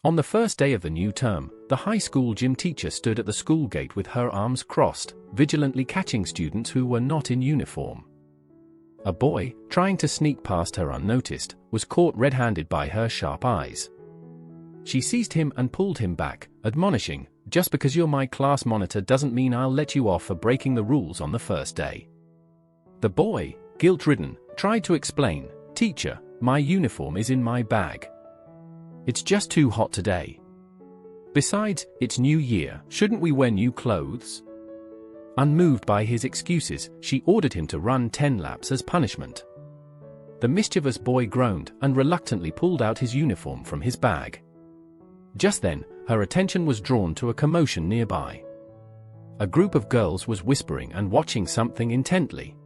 On the first day of the new term, the high school gym teacher stood at the school gate with her arms crossed, vigilantly catching students who were not in uniform. A boy, trying to sneak past her unnoticed, was caught red-handed by her sharp eyes. She seized him and pulled him back, admonishing, "Just because you're my class monitor doesn't mean I'll let you off for breaking the rules on the first day." The boy, guilt-ridden, tried to explain, "Teacher, my uniform is in my bag. It's just too hot today. Besides, it's New Year, shouldn't we wear new clothes?" Unmoved by his excuses, she ordered him to run 10 laps as punishment. The mischievous boy groaned and reluctantly pulled out his uniform from his bag. Just then, her attention was drawn to a commotion nearby. A group of girls was whispering and watching something intently.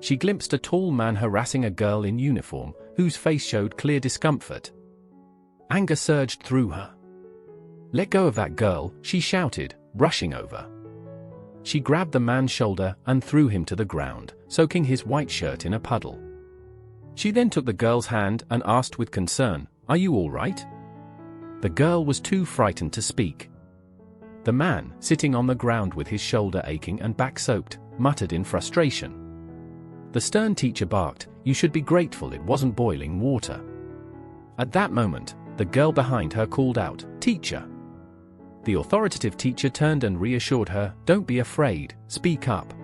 She glimpsed a tall man harassing a girl in uniform, whose face showed clear discomfort. Anger surged through her. "Let go of that girl," she shouted, rushing over. She grabbed the man's shoulder and threw him to the ground, soaking his white shirt in a puddle. She then took the girl's hand and asked with concern, "Are you all right?" The girl was too frightened to speak. The man, sitting on the ground with his shoulder aching and back soaked, muttered in frustration. The stern teacher barked, "You should be grateful it wasn't boiling water." At that moment, the girl behind her called out, "Teacher." The authoritative teacher turned and reassured her, "Don't be afraid, speak up."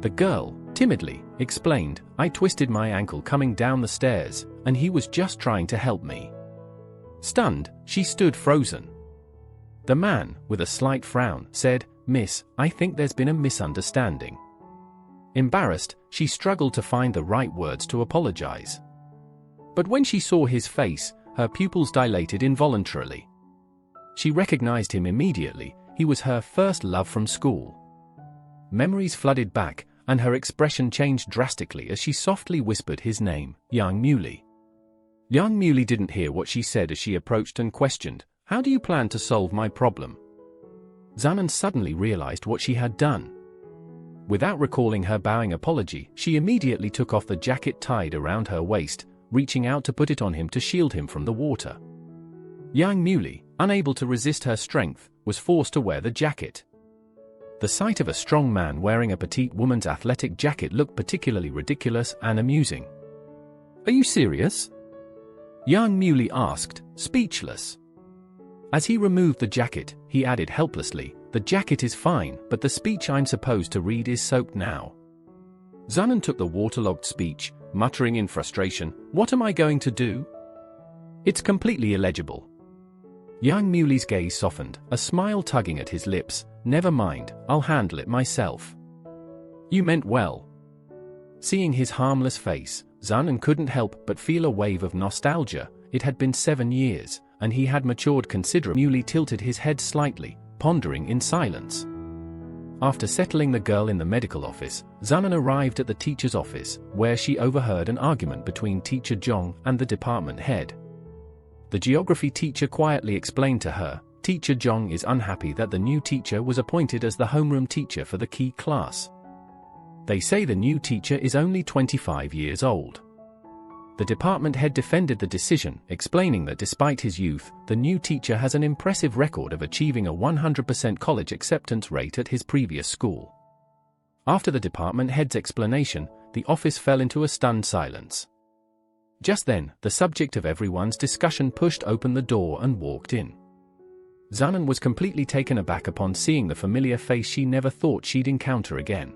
The girl, timidly, explained, "I twisted my ankle coming down the stairs, and he was just trying to help me." Stunned, she stood frozen. The man, with a slight frown, said, "Miss, I think there's been a misunderstanding." Embarrassed, she struggled to find the right words to apologize. But when she saw his face, her pupils dilated involuntarily. She recognized him immediately. He was her first love from school. Memories flooded back, and her expression changed drastically as she softly whispered his name, Young Muley. Young Muley didn't hear what she said as she approached and questioned, "How do you plan to solve my problem?" Zanan suddenly realized what she had done. Without recalling her bowing apology, she immediately took off the jacket tied around her waist, reaching out to put it on him to shield him from the water. Young Muley, unable to resist her strength, was forced to wear the jacket. The sight of a strong man wearing a petite woman's athletic jacket looked particularly ridiculous and amusing. "Are you serious?" Young Muley asked, speechless. As he removed the jacket, he added helplessly, "The jacket is fine, but the speech I'm supposed to read is soaked now." Zanan took the waterlogged speech, muttering in frustration, "What am I going to do? It's completely illegible." Young Muley's gaze softened, a smile tugging at his lips. "Never mind, I'll handle it myself." "You meant well." Seeing his harmless face, Zanan couldn't help but feel a wave of nostalgia. It had been 7 years, and he had matured considerably. Muley tilted his head slightly, pondering in silence. After settling the girl in the medical office, Zanan arrived at the teacher's office, where she overheard an argument between Teacher Jong and the department head. The geography teacher quietly explained to her, Teacher Jong is unhappy that the new teacher was appointed as the homeroom teacher for the key class. They say the new teacher is only 25 years old. The department head defended the decision, explaining that despite his youth, the new teacher has an impressive record of achieving a 100% college acceptance rate at his previous school. After the department head's explanation, the office fell into a stunned silence. Just then, the subject of everyone's discussion pushed open the door and walked in. Zanan was completely taken aback upon seeing the familiar face she never thought she'd encounter again.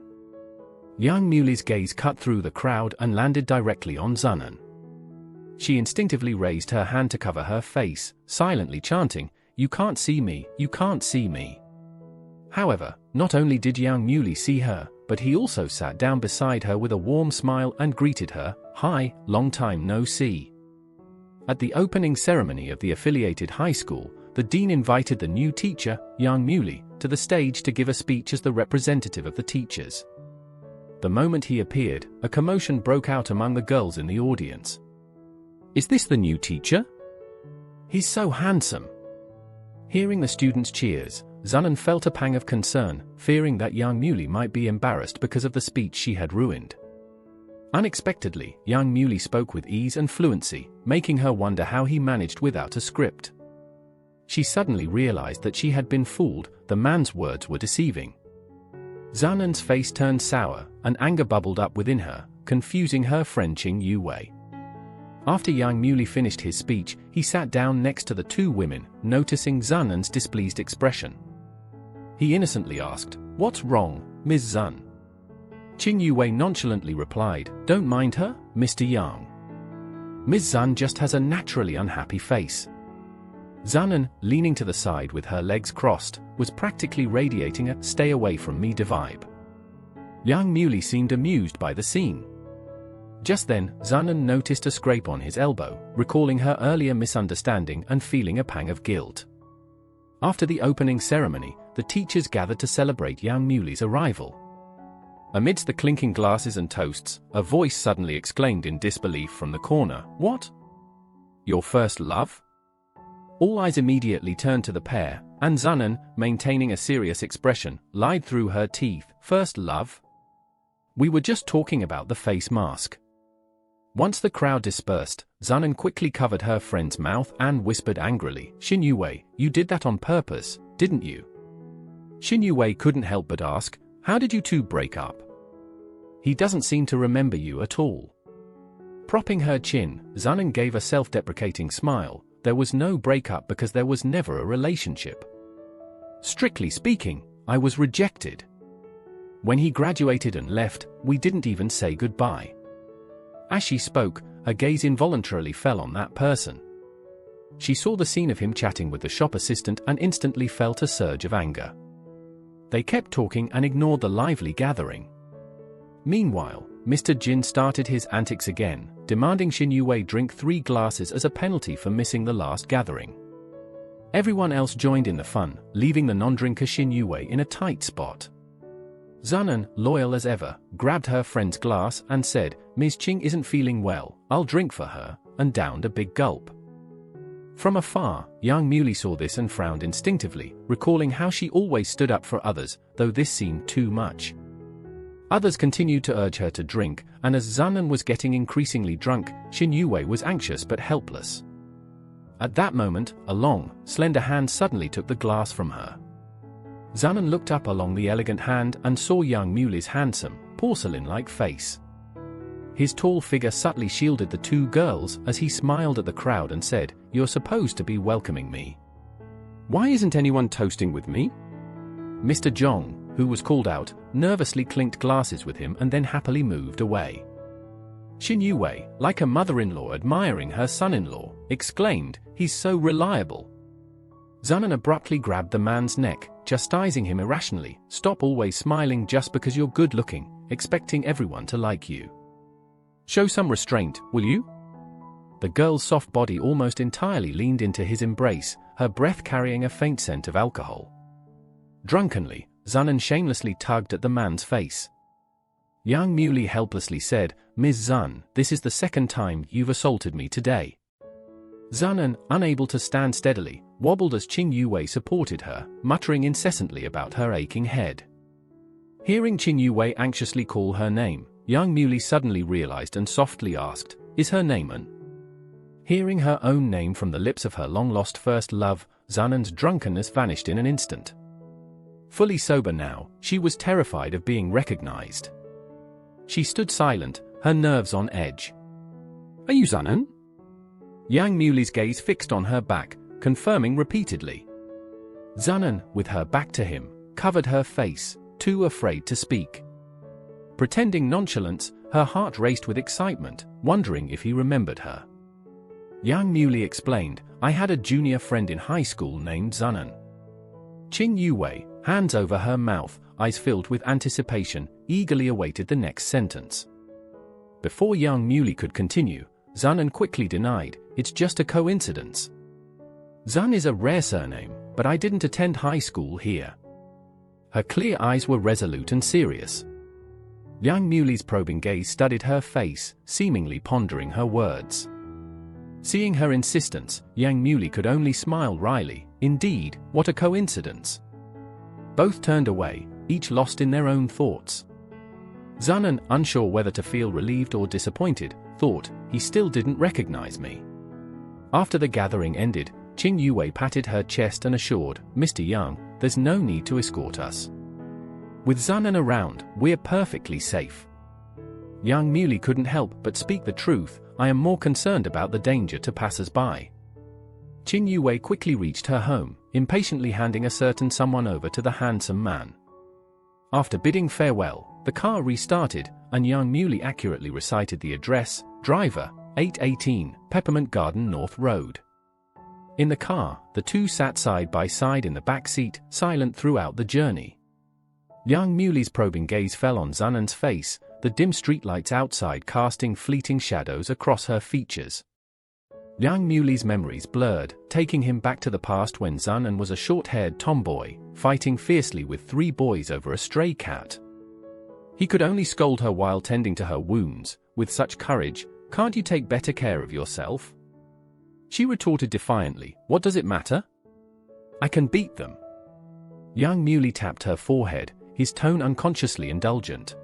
Young Muley's gaze cut through the crowd and landed directly on Zanan. She instinctively raised her hand to cover her face, silently chanting, "You can't see me, you can't see me." However, not only did young Muley see her, but he also sat down beside her with a warm smile and greeted her, "Hi, long time no see." At the opening ceremony of the affiliated high school, the dean invited the new teacher, young Muley, to the stage to give a speech as the representative of the teachers. The moment he appeared, a commotion broke out among the girls in the audience. "Is this the new teacher? He's so handsome." Hearing the students' cheers, Zanan felt a pang of concern, fearing that young Muley might be embarrassed because of the speech she had ruined. Unexpectedly, young Muley spoke with ease and fluency, making her wonder how he managed without a script. She suddenly realized that she had been fooled, the man's words were deceiving. Zanen's face turned sour, and anger bubbled up within her, confusing her friend Qing Yuwei. After Yang Muley finished his speech, he sat down next to the two women, noticing Zanen's displeased expression. He innocently asked, "What's wrong, Ms. Zan?" Qing Yuwei nonchalantly replied, "Don't mind her, Mr. Yang. Ms. Zan just has a naturally unhappy face." Zanen, leaning to the side with her legs crossed, was practically radiating a "stay away from me" vibe. Yang Muley seemed amused by the scene. Just then, Zanen noticed a scrape on his elbow, recalling her earlier misunderstanding and feeling a pang of guilt. After the opening ceremony, the teachers gathered to celebrate Yang Muley's arrival. Amidst the clinking glasses and toasts, a voice suddenly exclaimed in disbelief from the corner, "What? Your first love?" All eyes immediately turned to the pair, and Zanen, maintaining a serious expression, lied through her teeth, "First love? We were just talking about the face mask." Once the crowd dispersed, Zanen quickly covered her friend's mouth and whispered angrily, "Qing Yuwei, you did that on purpose, didn't you?" Qing Yuwei couldn't help but ask, "How did you two break up? He doesn't seem to remember you at all." Propping her chin, Zanen gave a self-deprecating smile. There was no breakup because there was never a relationship. Strictly speaking, I was rejected. When he graduated and left, we didn't even say goodbye. As she spoke, her gaze involuntarily fell on that person. She saw the scene of him chatting with the shop assistant and instantly felt a surge of anger. They kept talking and ignored the lively gathering. Meanwhile, Mr. Jin started his antics again, demanding Qing Yuwei drink 3 glasses as a penalty for missing the last gathering. Everyone else joined in the fun, leaving the non-drinker Qing Yuwei in a tight spot. Zanen, loyal as ever, grabbed her friend's glass and said, "Ms. Qing isn't feeling well, I'll drink for her," and downed a big gulp. From afar, Yang Muley saw this and frowned instinctively, recalling how she always stood up for others, though this seemed too much. Others continued to urge her to drink, and as Zanen was getting increasingly drunk, Qing Yuwei was anxious but helpless. At that moment, a long, slender hand suddenly took the glass from her. Zanen looked up along the elegant hand and saw Yang Muley's handsome, porcelain-like face. His tall figure subtly shielded the two girls as he smiled at the crowd and said, "You're supposed to be welcoming me. Why isn't anyone toasting with me?" Mr. Zhong, who was called out, nervously clinked glasses with him and then happily moved away. Qing Yuwei, like a mother-in-law admiring her son-in-law, exclaimed, "He's so reliable." Zanen abruptly grabbed the man's neck, chastising him irrationally, "Stop always smiling just because you're good-looking, expecting everyone to like you. Show some restraint, will you?" The girl's soft body almost entirely leaned into his embrace, her breath carrying a faint scent of alcohol. Drunkenly, Zanen shamelessly tugged at the man's face. Yang Muley helplessly said, "Ms. Zan, this is the second time you've assaulted me today." Zanen, unable to stand steadily, wobbled as Qing Yuwei supported her, muttering incessantly about her aching head. Hearing Qing Yuwei anxiously call her name, Yang Muley suddenly realized and softly asked, "Is her name An?" Hearing her own name from the lips of her long-lost first love, Zanen's drunkenness vanished in an instant. Fully sober now, she was terrified of being recognized. She stood silent, her nerves on edge. "Are you Zanen?" Yang Muley's gaze fixed on her back, confirming repeatedly. Zanen, with her back to him, covered her face, too afraid to speak. Pretending nonchalance, her heart raced with excitement, wondering if he remembered her. Yang Muley explained, "I had a junior friend in high school named Zanen." Qing Yuwei, hands over her mouth, eyes filled with anticipation, eagerly awaited the next sentence. Before Yang Muley could continue, Zanen quickly denied, "It's just a coincidence. Zan is a rare surname, but I didn't attend high school here." Her clear eyes were resolute and serious. Yang Muley's probing gaze studied her face, seemingly pondering her words. Seeing her insistence, Yang Muley could only smile wryly. Indeed, what a coincidence. Both turned away, each lost in their own thoughts. Zanen, unsure whether to feel relieved or disappointed, thought, "He still didn't recognize me." After the gathering ended, Qing Yue patted her chest and assured, "Mr. Yang, there's no need to escort us. With Zunan around, we're perfectly safe." Yang Muley couldn't help but speak the truth. "I am more concerned about the danger to passers-by." Qing Yue quickly reached her home, impatiently handing a certain someone over to the handsome man. After bidding farewell, the car restarted, and Yang Muley accurately recited the address: driver, 818, Peppermint Garden North Road. In the car, the two sat side by side in the back seat, silent throughout the journey. Yang Muley's probing gaze fell on Zunan's face, the dim streetlights outside casting fleeting shadows across her features. Yang Muley's memories blurred, taking him back to the past when Zunan was a short-haired tomboy, fighting fiercely with 3 boys over a stray cat. He could only scold her while tending to her wounds. With such courage, "Can't you take better care of yourself?" She retorted defiantly, "What does it matter? I can beat them." Yang Muley tapped her forehead, his tone unconsciously indulgent.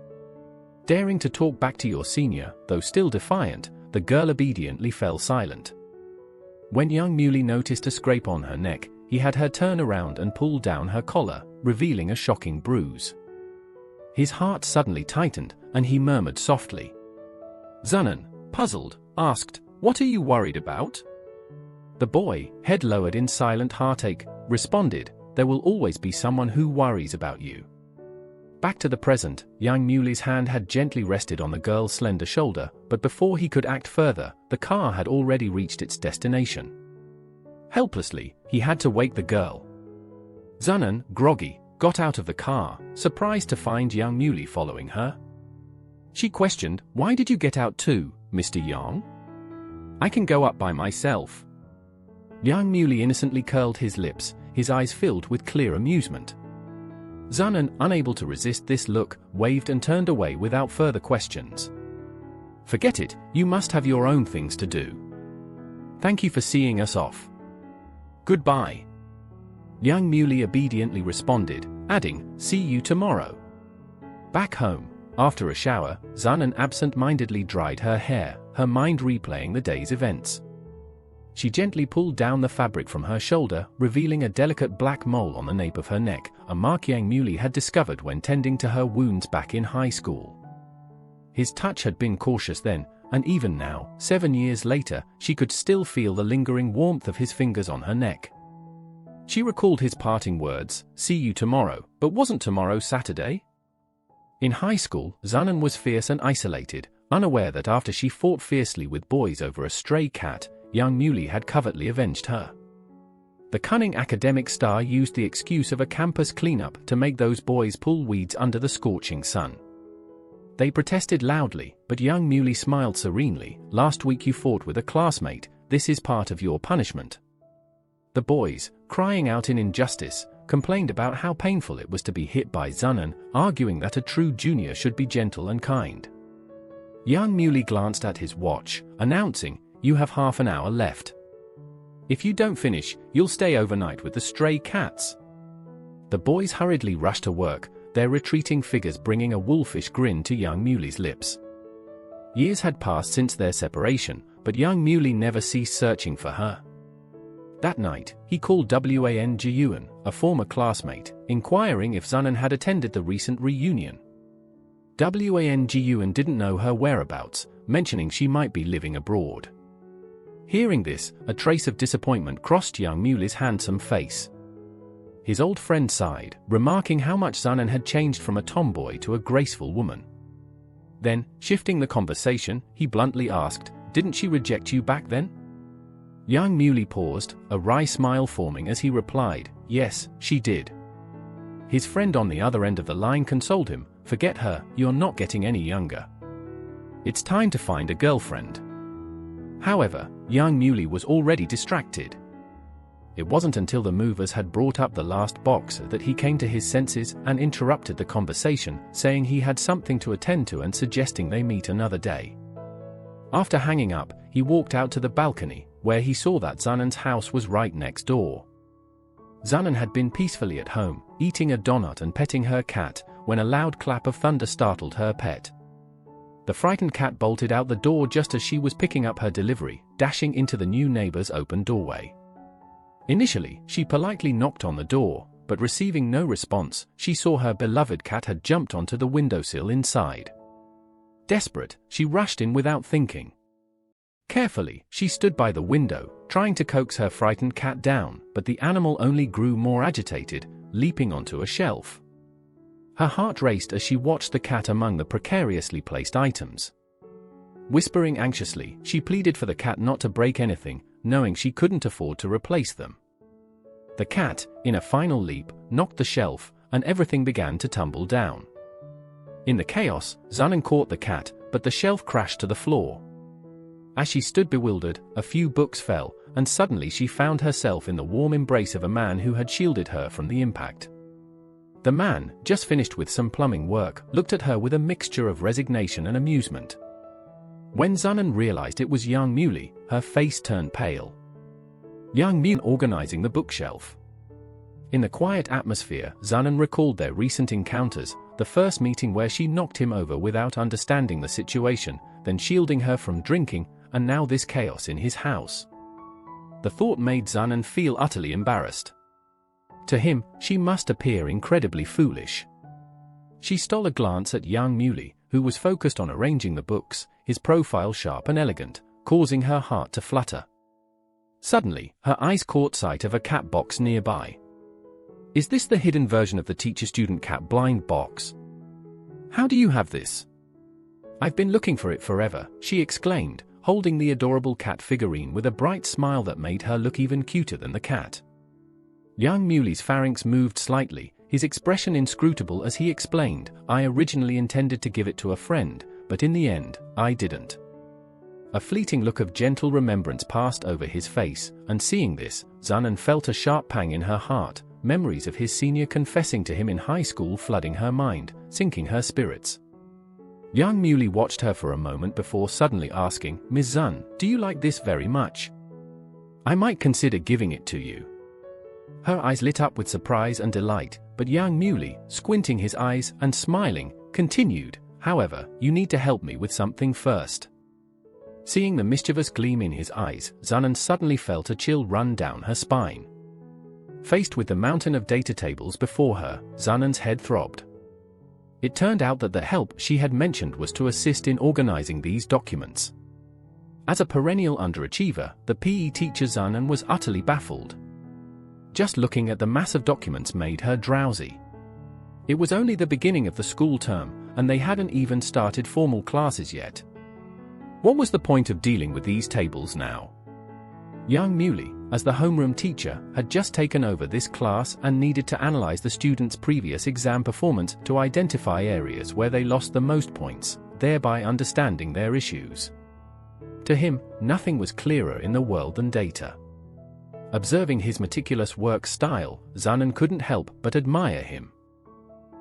Daring to talk back to your senior, though still defiant, the girl obediently fell silent. When Yang Muley noticed a scrape on her neck, he had her turn around and pull down her collar, revealing a shocking bruise. His heart suddenly tightened, and he murmured softly. Zunan, puzzled, asked, "What are you worried about?" The boy, head lowered in silent heartache, responded, "There will always be someone who worries about you." Back to the present, Yang Muley's hand had gently rested on the girl's slender shoulder, but before he could act further, the car had already reached its destination. Helplessly, he had to wake the girl. Zunan, groggy, got out of the car, surprised to find Yang Muley following her. She questioned, "Why did you get out too, Mr. Yang? I can go up by myself." Yang Muley innocently curled his lips, his eyes filled with clear amusement. Zunan, unable to resist this look, waved and turned away without further questions. "Forget it, you must have your own things to do. Thank you for seeing us off. Goodbye." Yang Muley obediently responded, adding, "See you tomorrow." Back home, after a shower, Zunan absent-mindedly dried her hair, her mind replaying the day's events. She gently pulled down the fabric from her shoulder, revealing a delicate black mole on the nape of her neck, a mark Yang Muley had discovered when tending to her wounds back in high school. His touch had been cautious then, and even now, 7 years later, she could still feel the lingering warmth of his fingers on her neck. She recalled his parting words, "See you tomorrow," but wasn't tomorrow Saturday? In high school, Zunan was fierce and isolated, unaware that after she fought fiercely with boys over a stray cat, Yang Muley had covertly avenged her. The cunning academic star used the excuse of a campus cleanup to make those boys pull weeds under the scorching sun. They protested loudly, but Yang Muley smiled serenely. "Last week you fought with a classmate, this is part of your punishment." The boys, crying out in injustice, complained about how painful it was to be hit by Zunan, arguing that a true junior should be gentle and kind. Yang Muley glanced at his watch, announcing, "You have half an hour left. If you don't finish, you'll stay overnight with the stray cats." The boys hurriedly rushed to work, their retreating figures bringing a wolfish grin to Yang Muley's lips. Years had passed since their separation, but Yang Muley never ceased searching for her. That night, he called Wang Jiyuan, a former classmate, inquiring if Zunan had attended the recent reunion. Wang Jiyuan didn't know her whereabouts, mentioning she might be living abroad. Hearing this, a trace of disappointment crossed Yang Muley's handsome face. His old friend sighed, remarking how much Zunan had changed from a tomboy to a graceful woman. Then, shifting the conversation, he bluntly asked, "Didn't she reject you back then?" Yang Muley paused, a wry smile forming as he replied, "Yes, she did." His friend on the other end of the line consoled him, "Forget her, you're not getting any younger. It's time to find a girlfriend." However, Yang Muley was already distracted. It wasn't until the movers had brought up the last box that he came to his senses and interrupted the conversation, saying he had something to attend to and suggesting they meet another day. After hanging up, he walked out to the balcony, where he saw that Zunan's house was right next door. Zunan had been peacefully at home, eating a donut and petting her cat, when a loud clap of thunder startled her pet. The frightened cat bolted out the door just as she was picking up her delivery, dashing into the new neighbor's open doorway. Initially, she politely knocked on the door, but receiving no response, she saw her beloved cat had jumped onto the windowsill inside. Desperate, she rushed in without thinking. Carefully, she stood by the window, trying to coax her frightened cat down, but the animal only grew more agitated, leaping onto a shelf. Her heart raced as she watched the cat among the precariously placed items. Whispering anxiously, she pleaded for the cat not to break anything, knowing she couldn't afford to replace them. The cat, in a final leap, knocked the shelf, and everything began to tumble down. In the chaos, Xunan caught the cat, but the shelf crashed to the floor. As she stood bewildered, a few books fell, and suddenly she found herself in the warm embrace of a man who had shielded her from the impact. The man, just finished with some plumbing work, looked at her with a mixture of resignation and amusement. When Xunan realized it was young Muley, her face turned pale. Young Muley organizing the bookshelf. In the quiet atmosphere, Xunan recalled their recent encounters, the first meeting where she knocked him over without understanding the situation, then shielding her from drinking, and now this chaos in his house. The thought made Xunan feel utterly embarrassed. To him, she must appear incredibly foolish. She stole a glance at young Muley, who was focused on arranging the books, his profile sharp and elegant, causing her heart to flutter. Suddenly, her eyes caught sight of a cat box nearby. Is this the hidden version of the teacher-student cat blind box? How do you have this? I've been looking for it forever, she exclaimed, holding the adorable cat figurine with a bright smile that made her look even cuter than the cat. Young Muley's pharynx moved slightly, his expression inscrutable as he explained, I originally intended to give it to a friend, but in the end, I didn't. A fleeting look of gentle remembrance passed over his face, and seeing this, Xunan felt a sharp pang in her heart, memories of his senior confessing to him in high school flooding her mind, sinking her spirits. Young Muley watched her for a moment before suddenly asking, Ms. Xun, do you like this very much? I might consider giving it to you. Her eyes lit up with surprise and delight, but young Muley, squinting his eyes and smiling, continued, however, you need to help me with something first. Seeing the mischievous gleam in his eyes, Xunan suddenly felt a chill run down her spine. Faced with the mountain of data tables before her, Xunan's head throbbed. It turned out that the help she had mentioned was to assist in organizing these documents. As a perennial underachiever, the PE teacher Xunan was utterly baffled. Just looking at the mass of documents made her drowsy. It was only the beginning of the school term, and they hadn't even started formal classes yet. What was the point of dealing with these tables now? Young Muley, as the homeroom teacher, had just taken over this class and needed to analyze the students' previous exam performance to identify areas where they lost the most points, thereby understanding their issues. To him, nothing was clearer in the world than data. Observing his meticulous work style, Xunan couldn't help but admire him.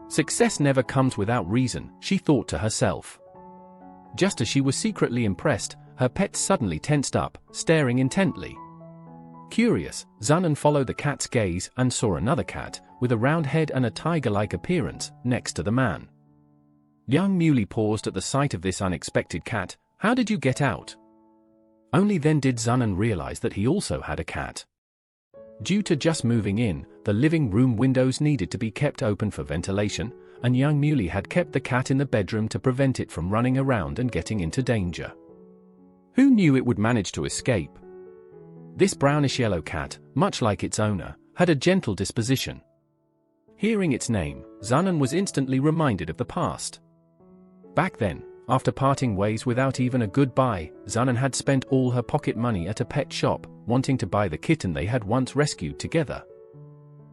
Success never comes without reason, she thought to herself. Just as she was secretly impressed, her pet suddenly tensed up, staring intently. Curious, Xunan followed the cat's gaze and saw another cat, with a round head and a tiger-like appearance, next to the man. Young Muley paused at the sight of this unexpected cat. How did you get out? Only then did Xunan realize that he also had a cat. Due to just moving in, the living room windows needed to be kept open for ventilation, and young Muley had kept the cat in the bedroom to prevent it from running around and getting into danger. Who knew it would manage to escape? This brownish-yellow cat, much like its owner, had a gentle disposition. Hearing its name, Xunan was instantly reminded of the past. Back then, after parting ways without even a goodbye, Xunan had spent all her pocket money at a pet shop, wanting to buy the kitten they had once rescued together.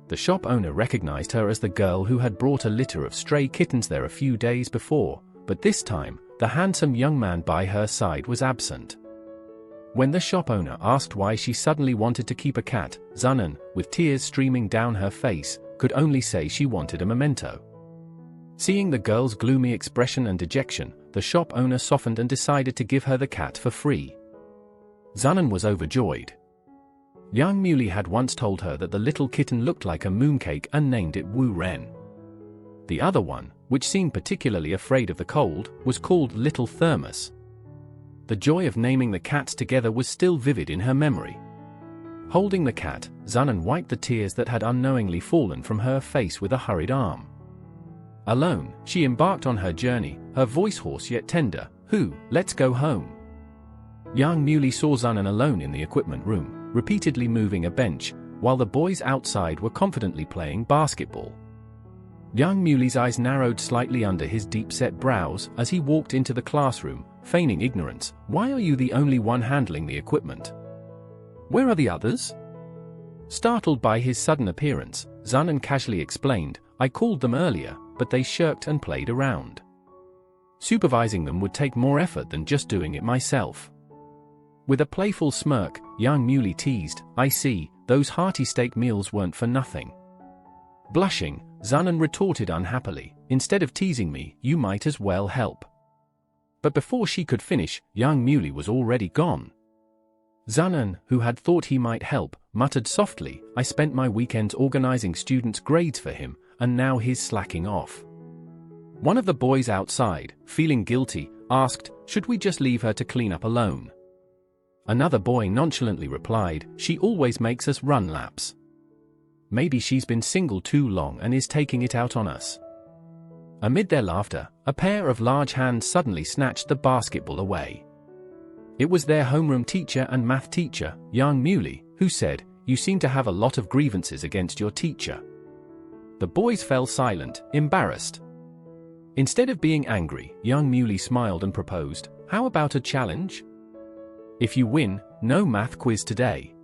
The shop owner recognized her as the girl who had brought a litter of stray kittens there a few days before, but this time, the handsome young man by her side was absent. When the shop owner asked why she suddenly wanted to keep a cat, Xunan, with tears streaming down her face, could only say she wanted a memento. Seeing the girl's gloomy expression and dejection, the shop owner softened and decided to give her the cat for free. Xunan was overjoyed. Young Muley had once told her that the little kitten looked like a mooncake and named it Wu Ren. The other one, which seemed particularly afraid of the cold, was called Little Thermos. The joy of naming the cats together was still vivid in her memory. Holding the cat, Xunan wiped the tears that had unknowingly fallen from her face with a hurried arm. Alone, she embarked on her journey, her voice hoarse yet tender. Let's go home. Young Muley saw Xunan alone in the equipment room, repeatedly moving a bench, while the boys outside were confidently playing basketball. Young Muley's eyes narrowed slightly under his deep-set brows as he walked into the classroom, feigning ignorance. Why are you the only one handling the equipment? Where are the others? Startled by his sudden appearance, Xunan casually explained, I called them earlier, but they shirked and played around. Supervising them would take more effort than just doing it myself. With a playful smirk, young Muley teased, I see, those hearty steak meals weren't for nothing. Blushing, Xunan retorted unhappily, instead of teasing me, you might as well help. But before she could finish, young Muley was already gone. Xunan, who had thought he might help, muttered softly, I spent my weekends organizing students' grades for him, and now he's slacking off. One of the boys outside, feeling guilty, asked, should we just leave her to clean up alone? Another boy nonchalantly replied, she always makes us run laps. Maybe she's been single too long and is taking it out on us. Amid their laughter, a pair of large hands suddenly snatched the basketball away. It was their homeroom teacher and math teacher, young Muley, who said, you seem to have a lot of grievances against your teacher. The boys fell silent, embarrassed. Instead of being angry, young Muley smiled and proposed, how about a challenge? If you win, no math quiz today.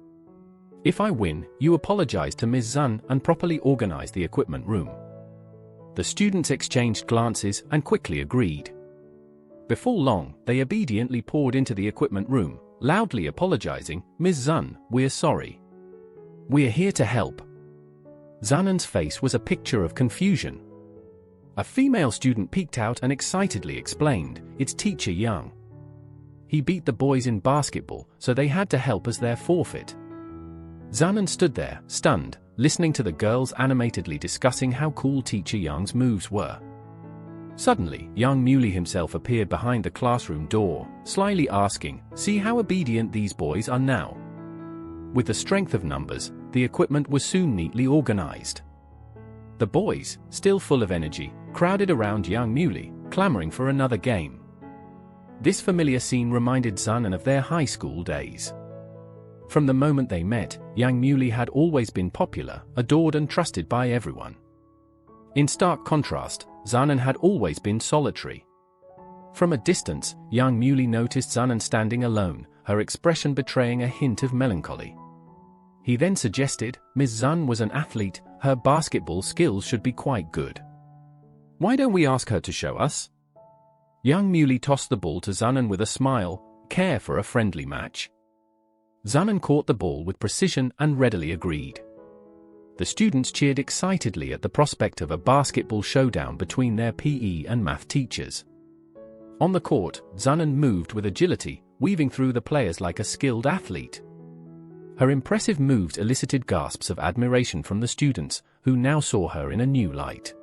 If I win, you apologize to Ms. Zun and properly organize the equipment room. The students exchanged glances and quickly agreed. Before long, they obediently poured into the equipment room, loudly apologizing, Ms. Zun, we're sorry. We're here to help. Xunan's face was a picture of confusion. A female student peeked out and excitedly explained, it's Teacher Young. He beat the boys in basketball, so they had to help as their forfeit. Xunan stood there, stunned, listening to the girls animatedly discussing how cool Teacher Young's moves were. Suddenly, young Muley himself appeared behind the classroom door, slyly asking, see how obedient these boys are now. With the strength of numbers, the equipment was soon neatly organized. The boys, still full of energy, crowded around young Muley, clamoring for another game. This familiar scene reminded Xunan of their high school days. From the moment they met, young Muley had always been popular, adored and trusted by everyone. In stark contrast, Xunan had always been solitary. From a distance, young Muley noticed Xunan standing alone, her expression betraying a hint of melancholy. He then suggested, Ms. Zun was an athlete, her basketball skills should be quite good. Why don't we ask her to show us? Young Muley tossed the ball to Xunan with a smile, care for a friendly match. Xunan caught the ball with precision and readily agreed. The students cheered excitedly at the prospect of a basketball showdown between their PE and math teachers. On the court, Xunan moved with agility, weaving through the players like a skilled athlete. Her impressive moves elicited gasps of admiration from the students, who now saw her in a new light.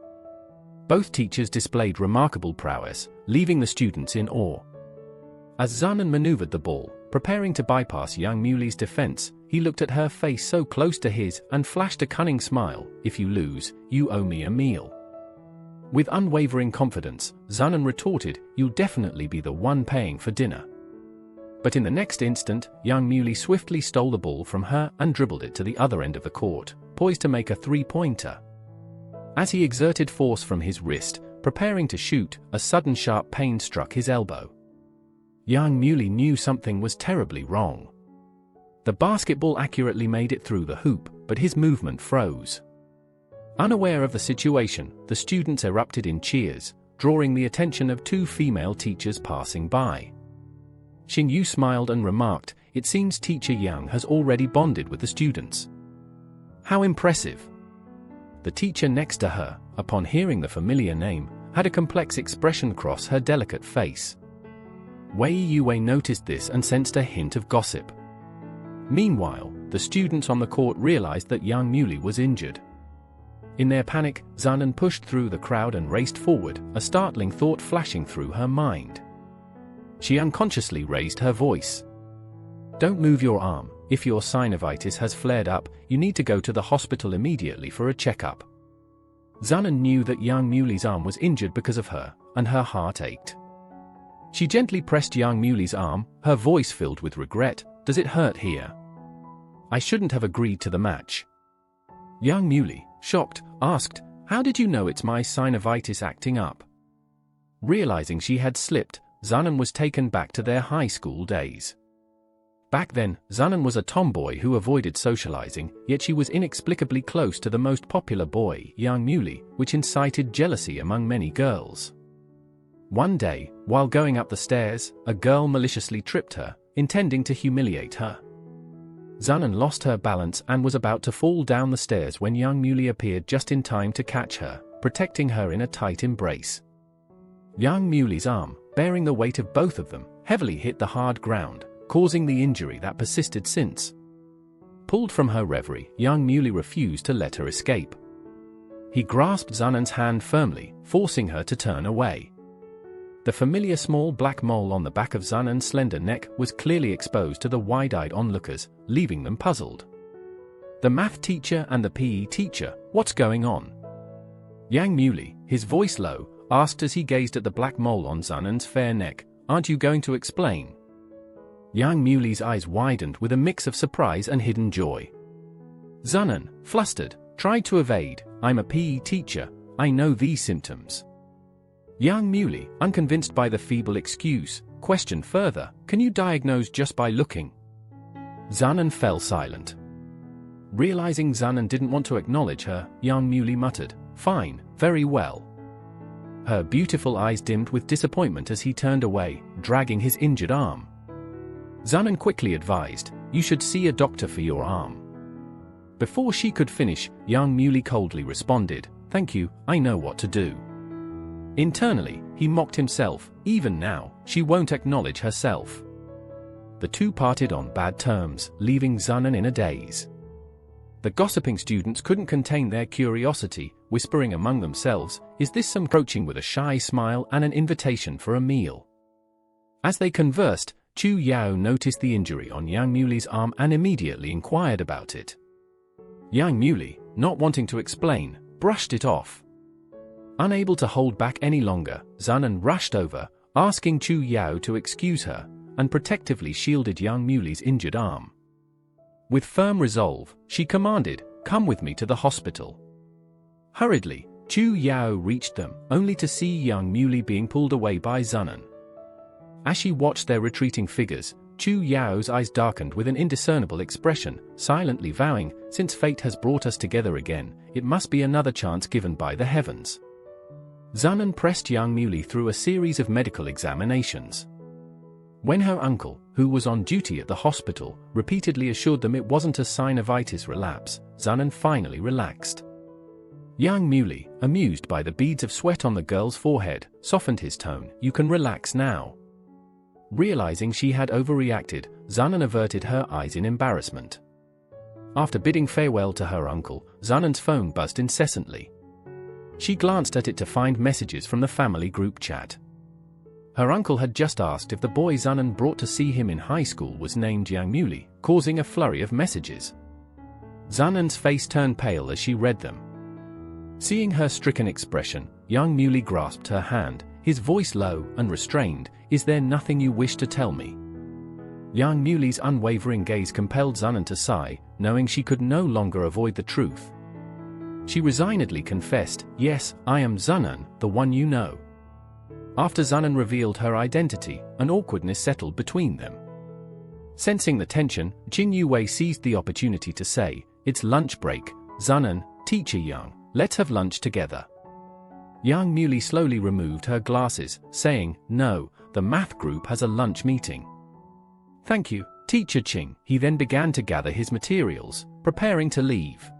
Both teachers displayed remarkable prowess, leaving the students in awe. As Xunan maneuvered the ball, preparing to bypass young Muley's defense, he looked at her face so close to his and flashed a cunning smile, if you lose, you owe me a meal. With unwavering confidence, Xunan retorted, you'll definitely be the one paying for dinner. But in the next instant, young Muley swiftly stole the ball from her and dribbled it to the other end of the court, poised to make a three-pointer. As he exerted force from his wrist, preparing to shoot, a sudden sharp pain struck his elbow. Young Muley knew something was terribly wrong. The basketball accurately made it through the hoop, but his movement froze. Unaware of the situation, the students erupted in cheers, drawing the attention of two female teachers passing by. Xin Yu smiled and remarked, it seems Teacher Yang has already bonded with the students. How impressive! The teacher next to her, upon hearing the familiar name, had a complex expression cross her delicate face. Wei Yue noticed this and sensed a hint of gossip. Meanwhile, the students on the court realized that young Muley was injured. In their panic, Xunan pushed through the crowd and raced forward, a startling thought flashing through her mind. She unconsciously raised her voice. Don't move your arm, if your synovitis has flared up, you need to go to the hospital immediately for a checkup. Xunan knew that young Muli's arm was injured because of her, and her heart ached. She gently pressed young Muli's arm, her voice filled with regret. Does it hurt here? I shouldn't have agreed to the match. Young Muli, shocked, asked, how did you know it's my synovitis acting up? Realizing she had slipped, Xunan was taken back to their high school days. Back then, Xunan was a tomboy who avoided socializing, yet she was inexplicably close to the most popular boy, young Muli, which incited jealousy among many girls. One day, while going up the stairs, a girl maliciously tripped her, intending to humiliate her. Xunan lost her balance and was about to fall down the stairs when young Muli appeared just in time to catch her, protecting her in a tight embrace. Young Muli's arm, bearing the weight of both of them, heavily hit the hard ground, causing the injury that persisted since. Pulled from her reverie, young Muli refused to let her escape. He grasped Xunan's hand firmly, forcing her to turn away. The familiar small black mole on the back of Xunan's slender neck was clearly exposed to the wide-eyed onlookers, leaving them puzzled. The math teacher and the PE teacher, what's going on? Young Muli, his voice low, asked as he gazed at the black mole on Xunan's fair neck, aren't you going to explain? Young Muli's eyes widened with a mix of surprise and hidden joy. Xunan, flustered, tried to evade, I'm a PE teacher, I know these symptoms. Young Muli, unconvinced by the feeble excuse, questioned further, can you diagnose just by looking? Xunan fell silent. Realizing Xunan didn't want to acknowledge her, young Muli muttered, fine, very well. Her beautiful eyes dimmed with disappointment as he turned away, dragging his injured arm. Xunan quickly advised, you should see a doctor for your arm. Before she could finish, young Muli coldly responded, thank you, I know what to do. Internally, he mocked himself, even now, she won't acknowledge herself. The two parted on bad terms, leaving Xunan in a daze. The gossiping students couldn't contain their curiosity, whispering among themselves, is this some approaching with a shy smile and an invitation for a meal? As they conversed, Chu Yao noticed the injury on Young Muli's arm and immediately inquired about it. Young Muli, not wanting to explain, brushed it off. Unable to hold back any longer, Xunan rushed over, asking Chu Yao to excuse her, and protectively shielded young Muli's injured arm. With firm resolve, she commanded, come with me to the hospital. Hurriedly, Chu Yao reached them, only to see young Muli being pulled away by Xunan. As she watched their retreating figures, Chu Yao's eyes darkened with an indiscernible expression, silently vowing, since fate has brought us together again, it must be another chance given by the heavens. Xunan pressed young Muli through a series of medical examinations. When her uncle, who was on duty at the hospital, repeatedly assured them it wasn't a synovitis relapse, Xunan finally relaxed. Young Muli, amused by the beads of sweat on the girl's forehead, softened his tone, you can relax now. Realizing she had overreacted, Xunan averted her eyes in embarrassment. After bidding farewell to her uncle, Xunan's phone buzzed incessantly. She glanced at it to find messages from the family group chat. Her uncle had just asked if the boy Xunan brought to see him in high school was named Young Muli, causing a flurry of messages. Xunan's face turned pale as she read them. Seeing her stricken expression, young Muli grasped her hand, his voice low and restrained, is there nothing you wish to tell me? Young Muli's unwavering gaze compelled Xunan to sigh, knowing she could no longer avoid the truth. She resignedly confessed, yes, I am Xunan, the one you know. After Xunan revealed her identity, an awkwardness settled between them. Sensing the tension, Jing Yue seized the opportunity to say, it's lunch break, Xunan, teacher Young, let's have lunch together. Young Muli slowly removed her glasses, saying, no, the math group has a lunch meeting. Thank you, teacher Qing. He then began to gather his materials, preparing to leave.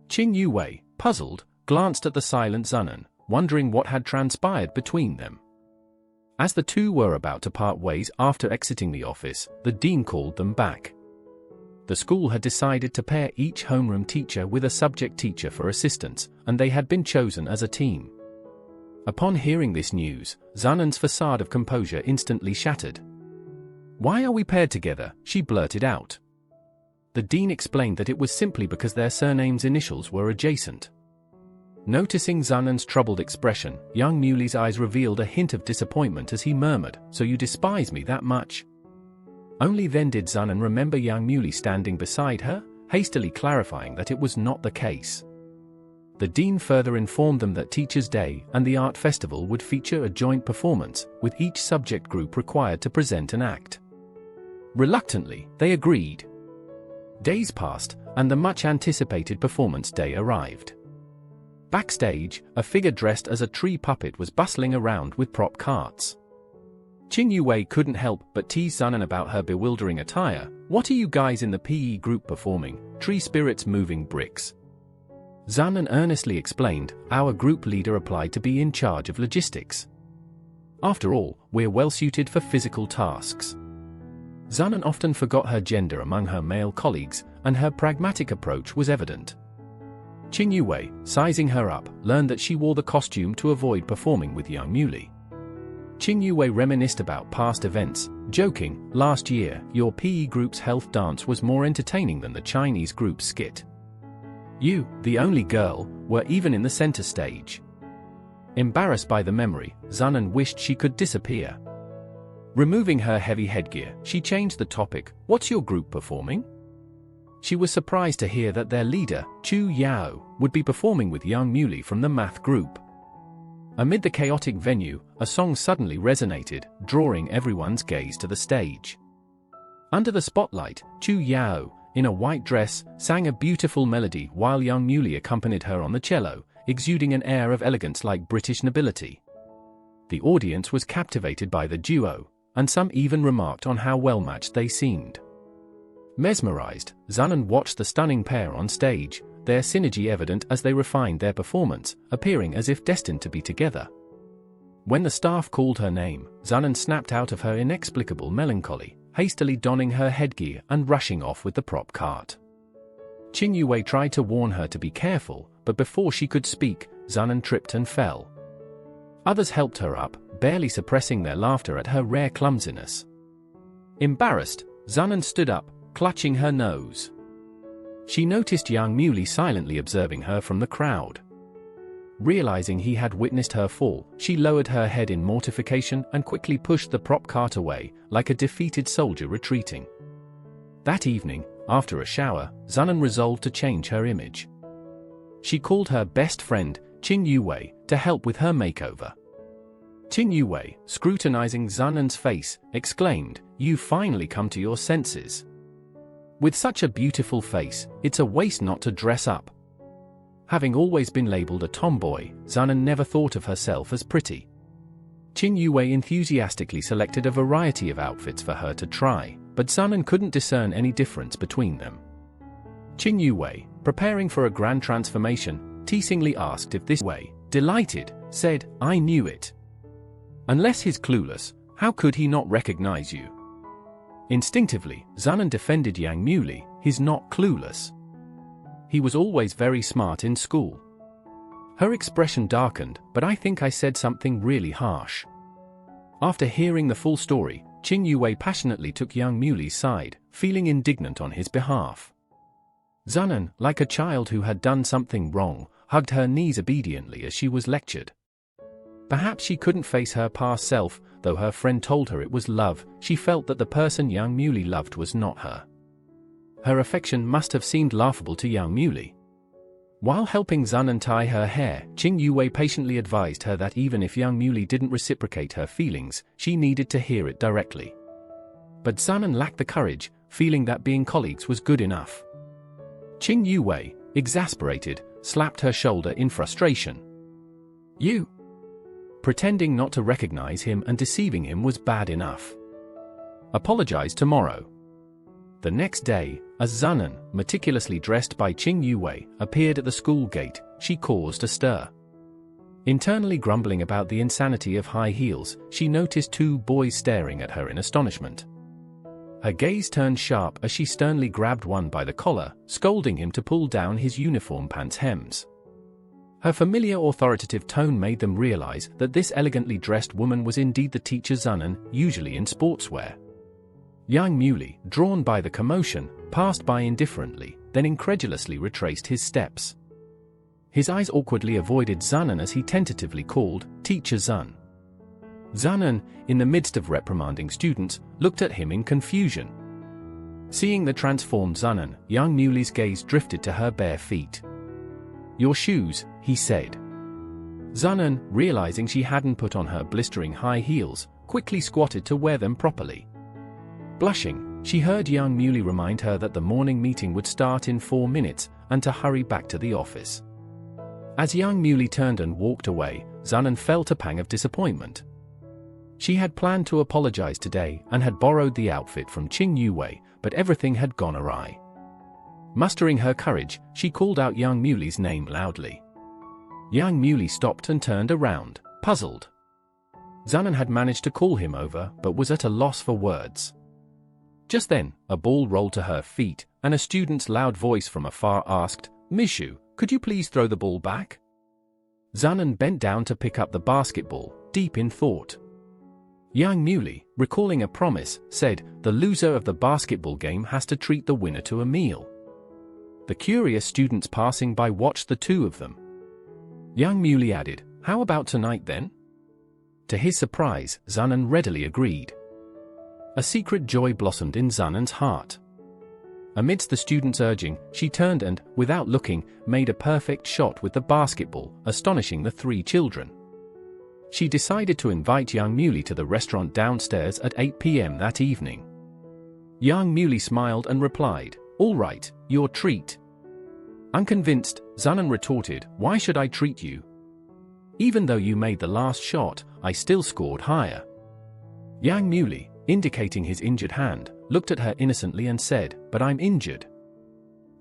Qing Yue, puzzled, glanced at the silent Xunan, wondering what had transpired between them. As the two were about to part ways after exiting the office, the dean called them back. The school had decided to pair each homeroom teacher with a subject teacher for assistance, and they had been chosen as a team. Upon hearing this news, Xunan's facade of composure instantly shattered. Why are we paired together? She blurted out. the dean explained that it was simply because their surnames' initials were adjacent. Noticing Zanan's troubled expression, young Muley's eyes revealed a hint of disappointment as he murmured, "So you despise me that much?" Only then did Zanan remember young Muley standing beside her, hastily clarifying that it was not the case. The dean further informed them that Teachers' Day and the art festival would feature a joint performance, with each subject group required to present an act. Reluctantly, they agreed. Days passed, and the much-anticipated performance day arrived. Backstage, a figure dressed as a tree puppet was bustling around with prop carts. Qin Yue couldn't help but tease Zanan about her bewildering attire. "What are you guys in the PE group performing? Tree spirits moving bricks?" Zanan earnestly explained, "Our group leader applied to be in charge of logistics. After all, we're well suited for physical tasks." Zanan often forgot her gender among her male colleagues, and her pragmatic approach was evident. Qin Yue, sizing her up, learned that she wore the costume to avoid performing with young Muley. Qin Yue reminisced about past events, joking, "Last year, your PE group's health dance was more entertaining than the Chinese group's skit. You, the only girl, were even in the center stage." Embarrassed by the memory, Zanan wished she could disappear. Removing her heavy headgear, she changed the topic, "What's your group performing?" She was surprised to hear that their leader, Chu Yao, would be performing with young Muley from the math group. Amid the chaotic venue, a song suddenly resonated, drawing everyone's gaze to the stage. Under the spotlight, Chu Yao, in a white dress, sang a beautiful melody while young Muley accompanied her on the cello, exuding an air of elegance like British nobility. The audience was captivated by the duo, and some even remarked on how well-matched they seemed. Mesmerized, Zanan watched the stunning pair on stage, their synergy evident as they refined their performance, appearing as if destined to be together. When the staff called her name, Zanan snapped out of her inexplicable melancholy, hastily donning her headgear and rushing off with the prop cart. Qin Yue tried to warn her to be careful, but before she could speak, Zanan tripped and fell. Others helped her up, barely suppressing their laughter at her rare clumsiness. Embarrassed, Zanan stood up, clutching her nose. She noticed young Muley silently observing her from the crowd. Realizing he had witnessed her fall, she lowered her head in mortification and quickly pushed the prop cart away, like a defeated soldier retreating. That evening, after a shower, Zanan resolved to change her image. She called her best friend, Qin Yue, to help with her makeover. Qin Yue, scrutinizing Zanan's face, exclaimed, "You finally come to your senses. With such a beautiful face, it's a waste not to dress up." Having always been labeled a tomboy, Zanan never thought of herself as pretty. Qin Yue enthusiastically selected a variety of outfits for her to try, but Zanan couldn't discern any difference between them. Qin Yue, preparing for a grand transformation, teasingly asked if this way, delighted, said, "I knew it. Unless he's clueless, how could he not recognize you?" Instinctively, Zanan defended young Muley, "He's not clueless. He was always very smart in school." Her expression darkened, "But I think I said something really harsh." After hearing the full story, Qin Yue passionately took young Muley's side, feeling indignant on his behalf. Zanan, like a child who had done something wrong, hugged her knees obediently as she was lectured. Perhaps she couldn't face her past self, though her friend told her it was love. She felt that the person young Muley loved was not her. Her affection must have seemed laughable to young Muley. While helping Zanan tie her hair, Qin Yue patiently advised her that even if young Muley didn't reciprocate her feelings, she needed to hear it directly. But Zanan lacked the courage, feeling that being colleagues was good enough. Qin Yue, exasperated, slapped her shoulder in frustration. "You!" Pretending not to recognize him and deceiving him was bad enough. "Apologize tomorrow." The next day, as Zanan, meticulously dressed by Qin Yue, appeared at the school gate, she caused a stir. Internally grumbling about the insanity of high heels, she noticed two boys staring at her in astonishment. Her gaze turned sharp as she sternly grabbed one by the collar, scolding him to pull down his uniform pants hems. Her familiar authoritative tone made them realize that this elegantly dressed woman was indeed the teacher Zanan, usually in sportswear. Young Muley, drawn by the commotion, passed by indifferently, then incredulously retraced his steps. His eyes awkwardly avoided Zanan as he tentatively called, "Teacher Zun." Zanan, in the midst of reprimanding students, looked at him in confusion. Seeing the transformed Zanan, young Muley's gaze drifted to her bare feet. "Your shoes," he said. Zanan, realizing she hadn't put on her blistering high heels, quickly squatted to wear them properly. Blushing, she heard young Muley remind her that the morning meeting would start in 4 minutes and to hurry back to the office. As young Muley turned and walked away, Zanan felt a pang of disappointment. She had planned to apologize today and had borrowed the outfit from Qing Yuwei, but everything had gone awry. Mustering her courage, she called out young Muley's name loudly. Young Muley stopped and turned around, puzzled. Zanan had managed to call him over but was at a loss for words. Just then, a ball rolled to her feet, and a student's loud voice from afar asked, "Mishu, could you please throw the ball back?" Zanan bent down to pick up the basketball, deep in thought. Young Muley, recalling a promise, said, "The loser of the basketball game has to treat the winner to a meal." The curious students passing by watched the two of them. Young Muley added, "How about tonight then?" To his surprise, Zanan readily agreed. A secret joy blossomed in Zanan's heart. Amidst the students' urging, she turned and, without looking, made a perfect shot with the basketball, astonishing the 3 children. She decided to invite young Muley to the restaurant downstairs at 8 p.m. that evening. Young Muley smiled and replied, "All right, your treat." Unconvinced, Zanan retorted, "Why should I treat you? Even though you made the last shot, I still scored higher." Young Muley, indicating his injured hand, looked at her innocently and said, "But I'm injured."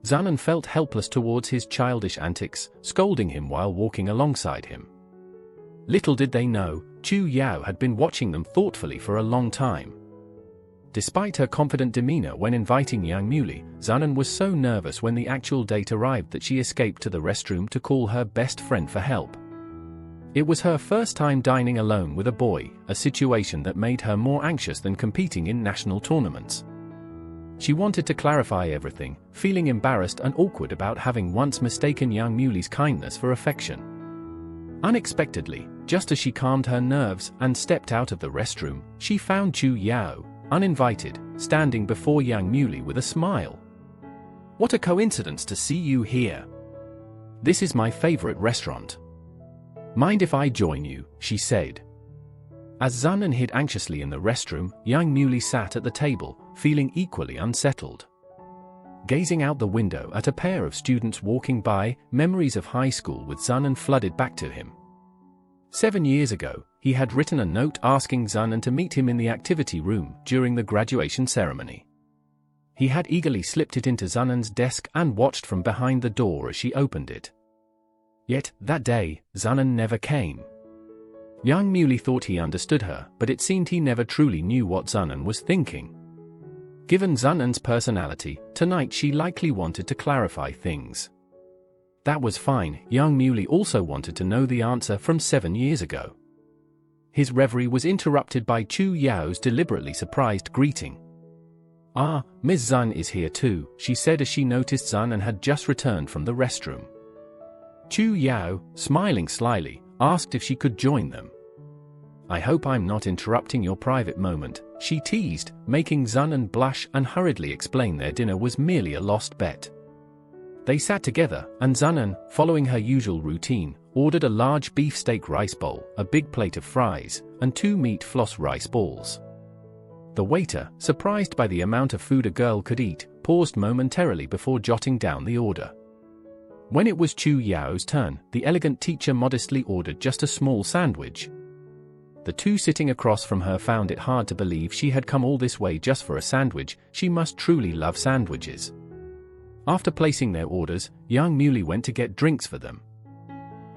Zanan felt helpless towards his childish antics, scolding him while walking alongside him. Little did they know, Chu Yao had been watching them thoughtfully for a long time. Despite her confident demeanor when inviting young Muley, Zanan was so nervous when the actual date arrived that she escaped to the restroom to call her best friend for help. It was her first time dining alone with a boy, a situation that made her more anxious than competing in national tournaments. She wanted to clarify everything, feeling embarrassed and awkward about having once mistaken young Muley's kindness for affection. Unexpectedly, just as she calmed her nerves and stepped out of the restroom, she found Chu Yao, uninvited, standing before young Muley with a smile. "What a coincidence to see you here. This is my favorite restaurant. Mind if I join you?" she said. As Zanan hid anxiously in the restroom, young Muley sat at the table, feeling equally unsettled. Gazing out the window at a pair of students walking by, memories of high school with Zanan flooded back to him. 7 years ago, he had written a note asking Zanan to meet him in the activity room during the graduation ceremony. He had eagerly slipped it into Zanan's desk and watched from behind the door as she opened it. Yet, that day, Zanan never came. Young Muley thought he understood her, but it seemed he never truly knew what Zanan was thinking. Given Zanan's personality, tonight she likely wanted to clarify things. That was fine. Young Muley also wanted to know the answer from 7 years ago. His reverie was interrupted by Chu Yao's deliberately surprised greeting. "Ah, Ms. Zun is here too," she said as she noticed Zanan had just returned from the restroom. Chu Yao, smiling slyly, asked if she could join them. "I hope I'm not interrupting your private moment," she teased, making Zanan blush and hurriedly explain their dinner was merely a lost bet. They sat together, and Zanan, following her usual routine, ordered a large beefsteak rice bowl, a big plate of fries, and 2 meat floss rice balls. The waiter, surprised by the amount of food a girl could eat, paused momentarily before jotting down the order. When it was Chu Yao's turn, the elegant teacher modestly ordered just a small sandwich. The two sitting across from her found it hard to believe she had come all this way just for a sandwich. She must truly love sandwiches. After placing their orders, young Muley went to get drinks for them.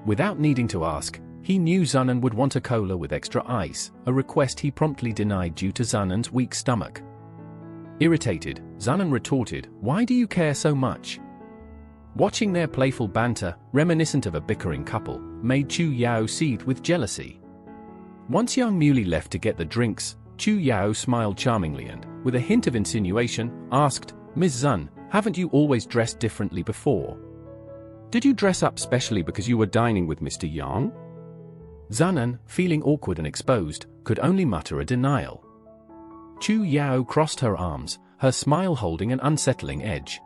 Without needing to ask, he knew Zanan would want a cola with extra ice, a request he promptly denied due to Zanan's weak stomach. Irritated, Zanan retorted, "Why do you care so much?" Watching their playful banter, reminiscent of a bickering couple, made Chu Yao seethe with jealousy. Once young Muley left to get the drinks, Chu Yao smiled charmingly and, with a hint of insinuation, asked, "Ms. Zun, haven't you always dressed differently before? Did you dress up specially because you were dining with Mr. Yang?" Zunan, feeling awkward and exposed, could only mutter a denial. Chu Yao crossed her arms, her smile holding an unsettling edge.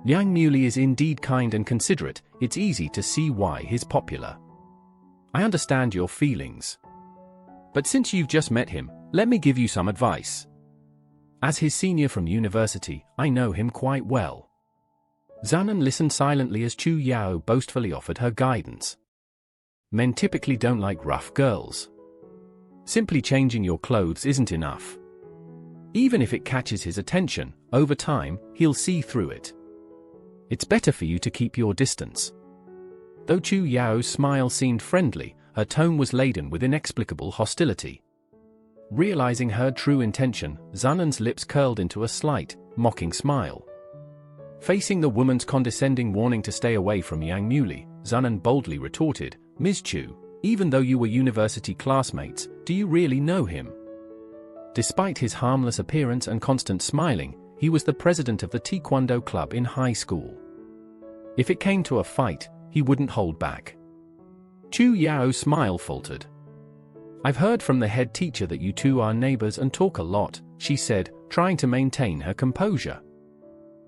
"Yang Muley is indeed kind and considerate, it's easy to see why he's popular. I understand your feelings. But since you've just met him, let me give you some advice. As his senior from university, I know him quite well." Zunan listened silently as Chu Yao boastfully offered her guidance. "Men typically don't like rough girls. Simply changing your clothes isn't enough. Even if it catches his attention, over time, he'll see through it. It's better for you to keep your distance." Though Chu Yao's smile seemed friendly, her tone was laden with inexplicable hostility. Realizing her true intention, Zunan's lips curled into a slight, mocking smile. Facing the woman's condescending warning to stay away from Yang Muley, Zunan boldly retorted, "Ms. Chu, even though you were university classmates, do you really know him?" Despite his harmless appearance and constant smiling, he was the president of the Taekwondo club in high school. If it came to a fight, he wouldn't hold back. Chu Yao's smile faltered. "I've heard from the head teacher that you two are neighbors and talk a lot," she said, trying to maintain her composure.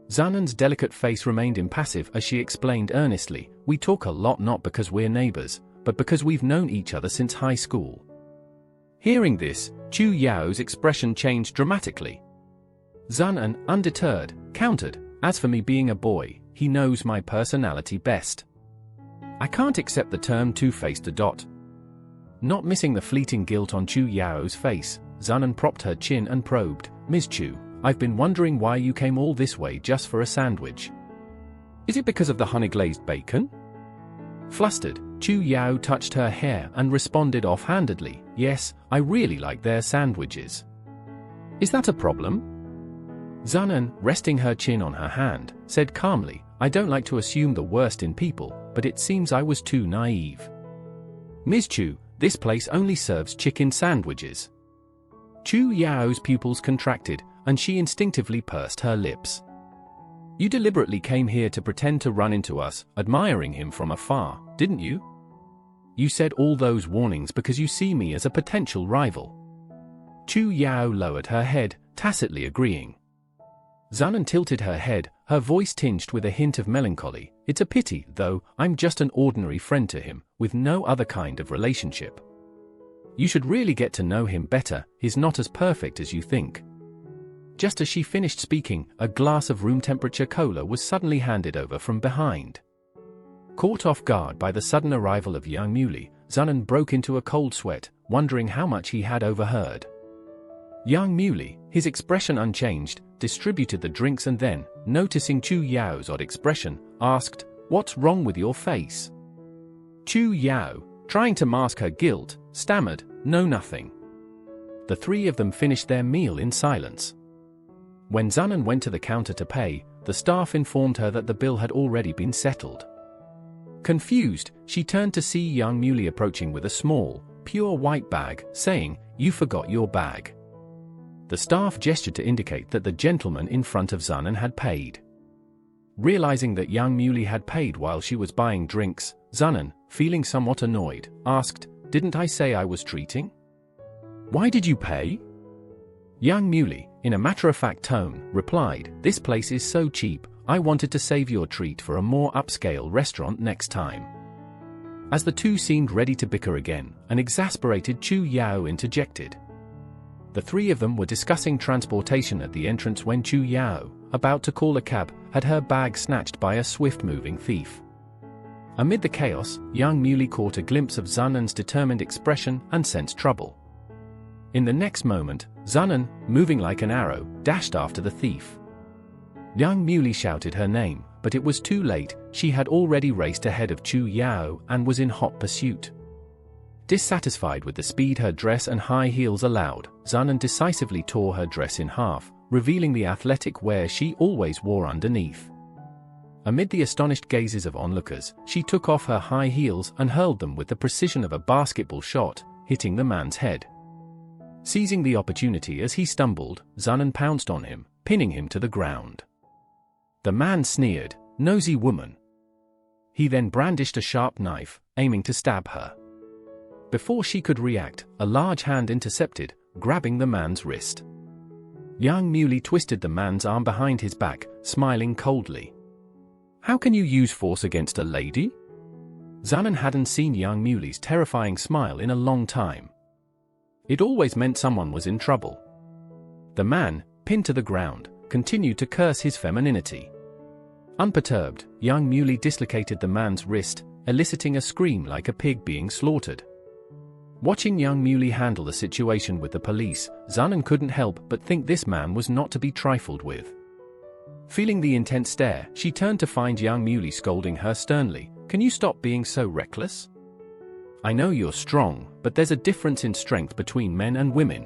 Zunan's delicate face remained impassive as she explained earnestly, "We talk a lot not because we're neighbors, but because we've known each other since high school." Hearing this, Chu Yao's expression changed dramatically. Zunan, undeterred, countered, "As for me being a boy, he knows my personality best. I can't accept the term two-faced . Not missing the fleeting guilt on Chu Yao's face, Zunan propped her chin and probed, "Ms. Chu, I've been wondering why you came all this way just for a sandwich. Is it because of the honey-glazed bacon?" Flustered, Chu Yao touched her hair and responded offhandedly, "Yes, I really like their sandwiches." "Is that a problem?" Zunan, resting her chin on her hand, said calmly, "I don't like to assume the worst in people, but it seems I was too naive. Ms. Chu, this place only serves chicken sandwiches." Chu Yao's pupils contracted, and she instinctively pursed her lips. "You deliberately came here to pretend to run into us, admiring him from afar, didn't you? You said all those warnings because you see me as a potential rival." Chu Yao lowered her head, tacitly agreeing. Zunan tilted her head, her voice tinged with a hint of melancholy. "It's a pity, though, I'm just an ordinary friend to him, with no other kind of relationship. You should really get to know him better, he's not as perfect as you think." Just as she finished speaking, a glass of room-temperature cola was suddenly handed over from behind. Caught off guard by the sudden arrival of Yang Muley, Zunan broke into a cold sweat, wondering how much he had overheard. Yang Muley, his expression unchanged, distributed the drinks and then, noticing Chu Yao's odd expression, asked, "What's wrong with your face?" Chu Yao, trying to mask her guilt, stammered, "No, nothing." The three of them finished their meal in silence. When Zunan went to the counter to pay, the staff informed her that the bill had already been settled. Confused, she turned to see Yang Muley approaching with a small, pure white bag, saying, "You forgot your bag." The staff gestured to indicate that the gentleman in front of Zunan had paid. Realizing that Yang Muley had paid while she was buying drinks, Zunan, feeling somewhat annoyed, asked, "Didn't I say I was treating? Why did you pay?" Yang Muley, in a matter-of-fact tone, replied, "This place is so cheap, I wanted to save your treat for a more upscale restaurant next time." As the two seemed ready to bicker again, an exasperated Chu Yao interjected. The three of them were discussing transportation at the entrance when Chu Yao, about to call a cab, had her bag snatched by a swift-moving thief. Amid the chaos, Yang Muley caught a glimpse of Zunan's determined expression and sensed trouble. In the next moment, Zunan, moving like an arrow, dashed after the thief. Yang Muley shouted her name, but it was too late, she had already raced ahead of Chu Yao and was in hot pursuit. Dissatisfied with the speed her dress and high heels allowed, Zunan decisively tore her dress in half, revealing the athletic wear she always wore underneath. Amid the astonished gazes of onlookers, she took off her high heels and hurled them with the precision of a basketball shot, hitting the man's head. Seizing the opportunity as he stumbled, Zanan pounced on him, pinning him to the ground. The man sneered, "Nosy woman." He then brandished a sharp knife, aiming to stab her. Before she could react, a large hand intercepted, grabbing the man's wrist. Yang Muley twisted the man's arm behind his back, smiling coldly. "How can you use force against a lady?" Zanan hadn't seen Yang Muley's terrifying smile in a long time. It always meant someone was in trouble. The man, pinned to the ground, continued to curse his femininity. Unperturbed, Yang Muley dislocated the man's wrist, eliciting a scream like a pig being slaughtered. Watching Yang Muley handle the situation with the police, Zanan couldn't help but think this man was not to be trifled with. Feeling the intense stare, she turned to find Yang Muley scolding her sternly, "Can you stop being so reckless? I know you're strong, but there's a difference in strength between men and women.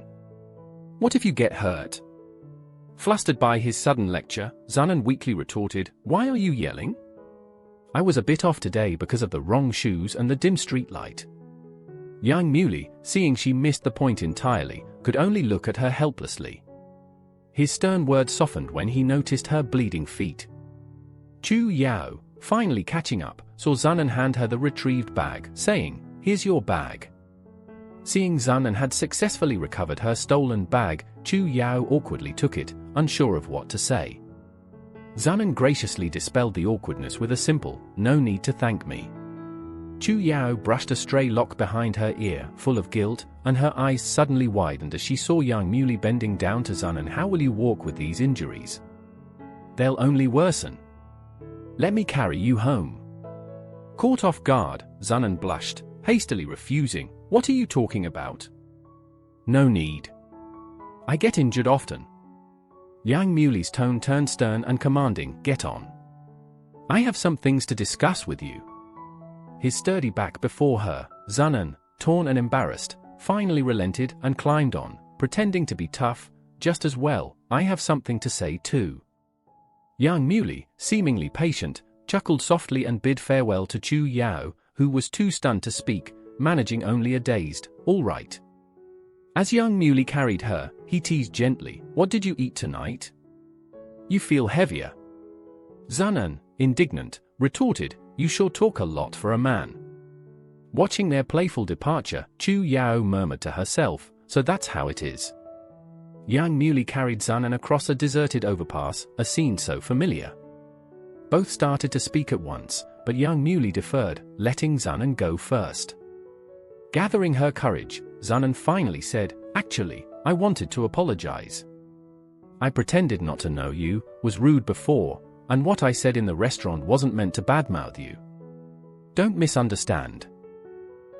What if you get hurt?" Flustered by his sudden lecture, Zanan weakly retorted, "Why are you yelling? I was a bit off today because of the wrong shoes and the dim street light." Yang Muley, seeing she missed the point entirely, could only look at her helplessly. His stern words softened when he noticed her bleeding feet. Chu Yao, finally catching up, saw Zanan hand her the retrieved bag, saying, "Here's your bag." Seeing Zanan had successfully recovered her stolen bag, Chu Yao awkwardly took it, unsure of what to say. Zanan graciously dispelled the awkwardness with a simple, "No need to thank me." Chu Yao brushed a stray lock behind her ear, full of guilt, and her eyes suddenly widened as she saw Yang Muley bending down to Zanan. "How will you walk with these injuries? They'll only worsen. Let me carry you home." Caught off guard, Zanan blushed, hastily refusing, "What are you talking about? No need. I get injured often." Yang Muley's tone turned stern and commanding, "Get on. I have some things to discuss with you." His sturdy back before her, Zanan, torn and embarrassed, finally relented and climbed on, pretending to be tough, "Just as well, I have something to say too." Yang Muley, seemingly patient, chuckled softly and bid farewell to Chu Yao, who was too stunned to speak, managing only a dazed, "All right." As Yang Muley carried her, he teased gently, "What did you eat tonight? You feel heavier." Zanan, indignant, retorted, "You sure talk a lot for a man." Watching their playful departure, Chu Yao murmured to herself, "So that's how it is." Yang Muley carried Zanan across a deserted overpass, a scene so familiar. Both started to speak at once, but Yang Muley deferred, letting Zanan go first. Gathering her courage, Zanan finally said, "Actually, I wanted to apologize. I pretended not to know you, was rude before, and what I said in the restaurant wasn't meant to badmouth you. Don't misunderstand."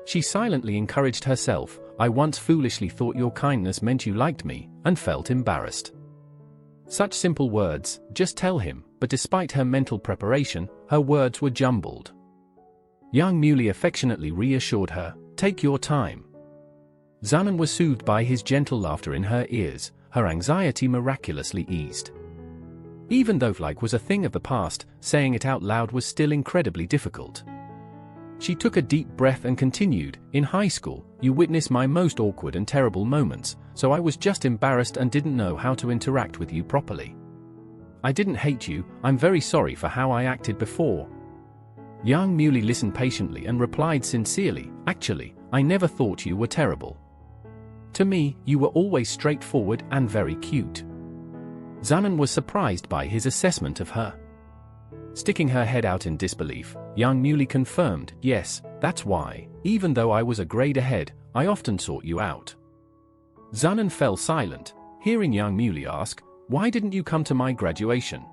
She silently encouraged herself, "I once foolishly thought your kindness meant you liked me, and felt embarrassed." Such simple words, "Just tell him," but despite her mental preparation, her words were jumbled. Yang Muley affectionately reassured her, "Take your time." Zanan was soothed by his gentle laughter in her ears, her anxiety miraculously eased. Even though like was a thing of the past, saying it out loud was still incredibly difficult. She took a deep breath and continued, "In high school, you witnessed my most awkward and terrible moments, so I was just embarrassed and didn't know how to interact with you properly. I didn't hate you, I'm very sorry for how I acted before." Yang Muley listened patiently and replied sincerely, "Actually, I never thought you were terrible. To me, you were always straightforward and very cute." Zanan was surprised by his assessment of her. Sticking her head out in disbelief, Yang Muley confirmed, "Yes, that's why, even though I was a grade ahead, I often sought you out." Zanan fell silent, hearing Yang Muley ask, "Why didn't you come to my graduation?"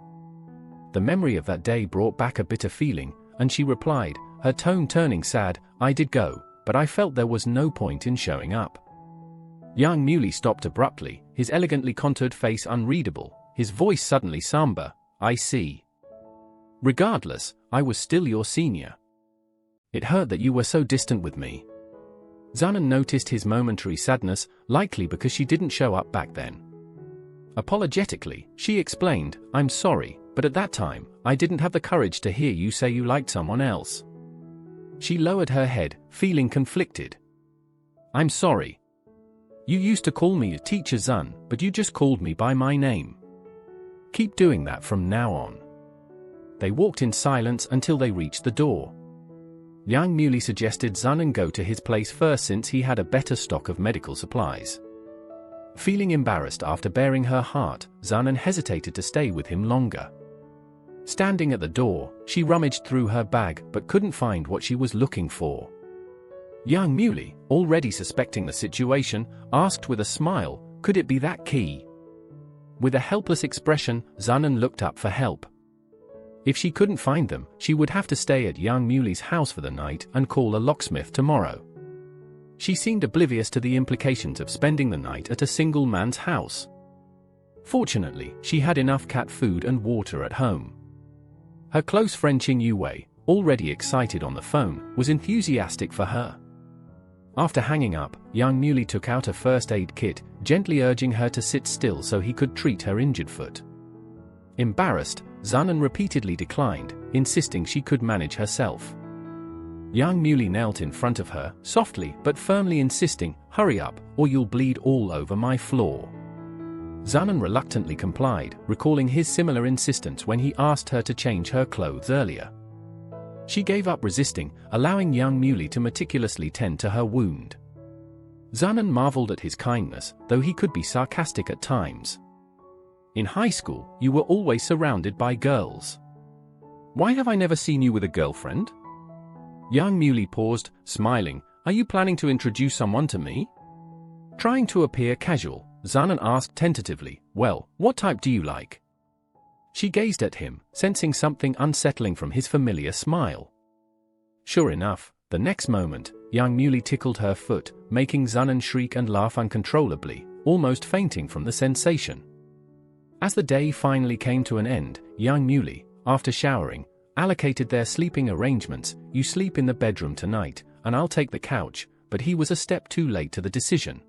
The memory of that day brought back a bitter feeling, and she replied, her tone turning sad, "I did go, but I felt there was no point in showing up." Yang Muley stopped abruptly, his elegantly contoured face unreadable, his voice suddenly somber, "I see. Regardless, I was still your senior. It hurt that you were so distant with me." Zanan noticed his momentary sadness, likely because she didn't show up back then. Apologetically, she explained, "I'm sorry, but at that time, I didn't have the courage to hear you say you liked someone else." She lowered her head, feeling conflicted. "I'm sorry." You used to call me Teacher Zun, but you just called me by my name. Keep doing that from now on. They walked in silence until they reached the door. Yang Muley suggested Zunan go to his place first since he had a better stock of medical supplies. Feeling embarrassed after baring her heart, Zunan hesitated to stay with him longer. Standing at the door, she rummaged through her bag but couldn't find what she was looking for. Yang Muley, already suspecting the situation, asked with a smile, could it be that key? With a helpless expression, Zunan looked up for help. If she couldn't find them, she would have to stay at Yang Muley's house for the night and call a locksmith tomorrow. She seemed oblivious to the implications of spending the night at a single man's house. Fortunately, she had enough cat food and water at home. Her close friend Qing Yuwei, already excited on the phone, was enthusiastic for her. After hanging up, Yang Muley took out a first aid kit, gently urging her to sit still so he could treat her injured foot. Embarrassed, Zunan repeatedly declined, insisting she could manage herself. Yang Muley knelt in front of her, softly but firmly insisting, hurry up, or you'll bleed all over my floor. Zunan reluctantly complied, recalling his similar insistence when he asked her to change her clothes earlier. She gave up resisting, allowing Yang Muley to meticulously tend to her wound. Zunan marveled at his kindness, though he could be sarcastic at times. In high school, you were always surrounded by girls. Why have I never seen you with a girlfriend? Yang Muley paused, smiling. Are you planning to introduce someone to me? Trying to appear casual, Zunan asked tentatively, well, what type do you like? She gazed at him, sensing something unsettling from his familiar smile. Sure enough, the next moment, Yang Muley tickled her foot, making Zunan shriek and laugh uncontrollably, almost fainting from the sensation. As the day finally came to an end, Yang Muley, after showering, allocated their sleeping arrangements. You sleep in the bedroom tonight, and I'll take the couch, but he was a step too late to the decision.